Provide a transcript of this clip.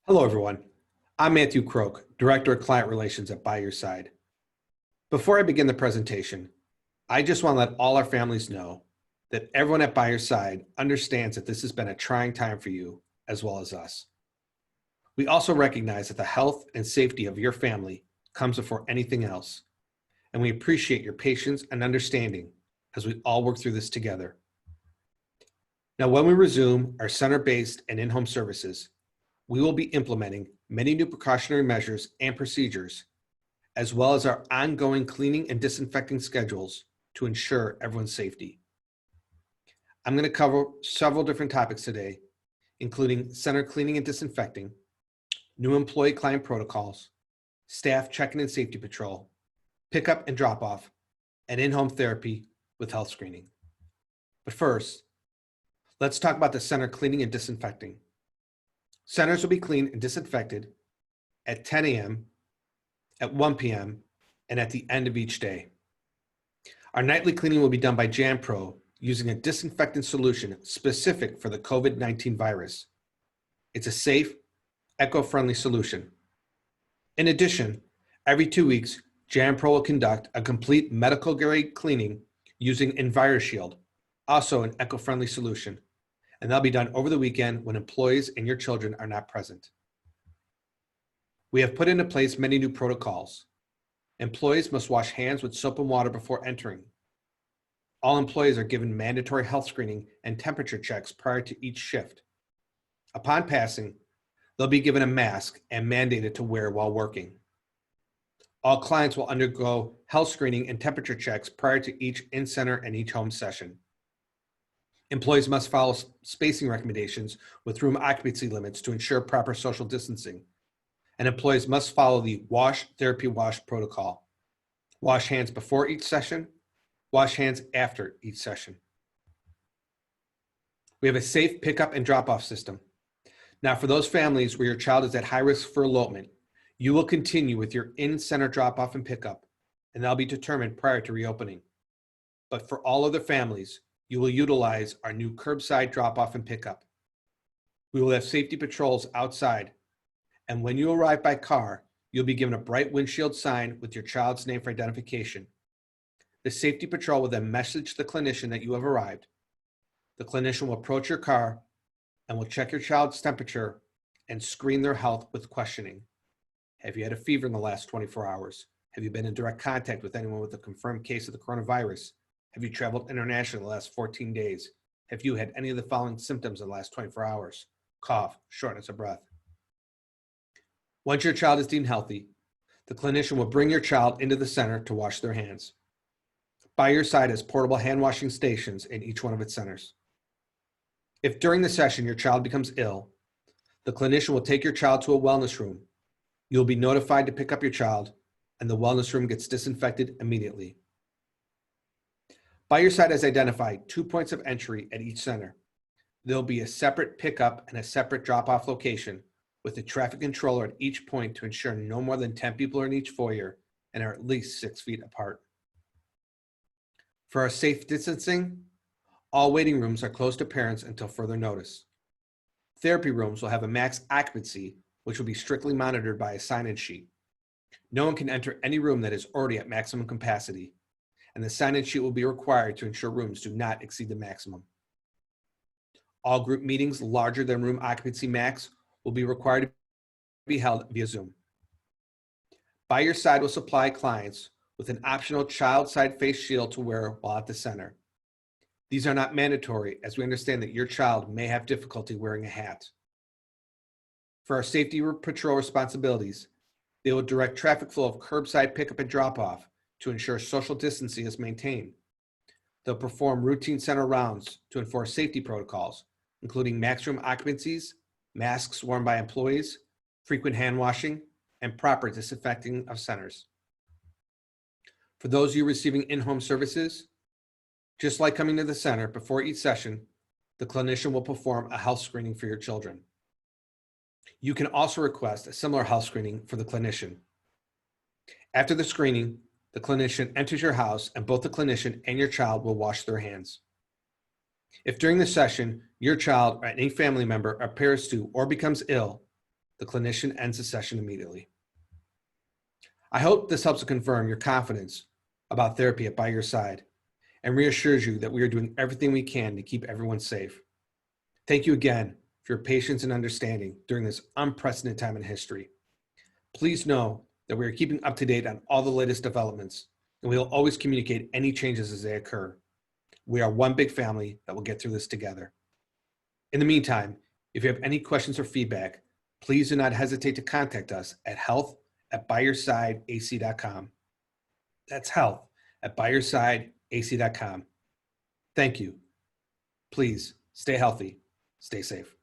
Hello, everyone. I'm Matthew Croak, Director of Client Relations at By Your Side. Before I begin the presentation, I just want to let all our families know that everyone at By Your Side understands that this has been a trying time for you as well as us. We also recognize that the health and safety of your family comes before anything else, and we appreciate your patience and understanding as we all work through this together. Now, when we resume our center-based and in-home services, we will be implementing many new precautionary measures and procedures, as well as our ongoing cleaning and disinfecting schedules to ensure everyone's safety. I'm going to cover several different topics today, including center cleaning and disinfecting, new employee client protocols, staff check-in and safety patrol, pickup and drop-off, and in-home therapy with health screening. But first, let's talk about the center cleaning and disinfecting. Centers will be cleaned and disinfected at 10 a.m., at 1 p.m., and at the end of each day. Our nightly cleaning will be done by JanPro using a disinfectant solution specific for the COVID-19 virus. It's a safe, eco-friendly solution. In addition, every 2 weeks, JanPro will conduct a complete medical-grade cleaning using EnviroShield, also an eco-friendly solution, and that'll be done over the weekend when employees and your children are not present. We have put into place many new protocols. Employees must wash hands with soap and water before entering. All employees are given mandatory health screening and temperature checks prior to each shift. Upon passing, they'll be given a mask and mandated to wear while working. All clients will undergo health screening and temperature checks prior to each in-center and each home session. Employees must follow spacing recommendations with room occupancy limits to ensure proper social distancing. And employees must follow the wash, therapy, wash protocol. Wash hands before each session, wash hands after each session. We have a safe pickup and drop-off system. Now, for those families where your child is at high risk for elopement, you will continue with your in-center drop-off and pickup, and that'll be determined prior to reopening. But for all other families, you will utilize our new curbside drop-off and pickup. We will have safety patrols outside, and when you arrive by car, you'll be given a bright windshield sign with your child's name for identification. The safety patrol will then message the clinician that you have arrived. The clinician will approach your car and will check your child's temperature and screen their health with questioning. Have you had a fever in the last 24 hours? Have you been in direct contact with anyone with a confirmed case of the coronavirus? Have you traveled internationally in the last 14 days? Have you had any of the following symptoms in the last 24 hours? Cough, shortness of breath. Once your child is deemed healthy, the clinician will bring your child into the center to wash their hands. By Your Side has portable hand washing stations in each one of its centers. If during the session your child becomes ill, the clinician will take your child to a wellness room. You'll be notified to pick up your child, and the wellness room gets disinfected immediately. By Your Side has identified 2 points of entry at each center. There'll be a separate pickup and a separate drop-off location with a traffic controller at each point to ensure no more than 10 people are in each foyer and are at least 6 feet apart. For our safe distancing, all waiting rooms are closed to parents until further notice. Therapy rooms will have a max occupancy, which will be strictly monitored by a sign-in sheet. No one can enter any room that is already at maximum capacity, and the sign-in sheet will be required to ensure rooms do not exceed the maximum. All group meetings larger than room occupancy max will be required to be held via Zoom. By Your Side will supply clients with an optional child side face shield to wear while at the center. These are not mandatory, as we understand that your child may have difficulty wearing a hat. For our safety patrol responsibilities, they will direct traffic flow of curbside pickup and drop-off to ensure social distancing is maintained. They'll perform routine center rounds to enforce safety protocols, including max room occupancies, masks worn by employees, frequent hand washing, and proper disinfecting of centers. For those of you receiving in-home services, just like coming to the center before each session, the clinician will perform a health screening for your children. You can also request a similar health screening for the clinician. After the screening, the clinician enters your house and both the clinician and your child will wash their hands. If during the session, your child or any family member appears to or becomes ill, the clinician ends the session immediately. I hope this helps to confirm your confidence about therapy at By Your Side and reassures you that we are doing everything we can to keep everyone safe. Thank you again for your patience and understanding during this unprecedented time in history. Please know that we are keeping up to date on all the latest developments, and we will always communicate any changes as they occur. We are one big family that will get through this together. In the meantime, if you have any questions or feedback, please do not hesitate to contact us at health@byyoursideac.com. That's health@byyoursideac.com. Thank you. Please stay healthy, stay safe.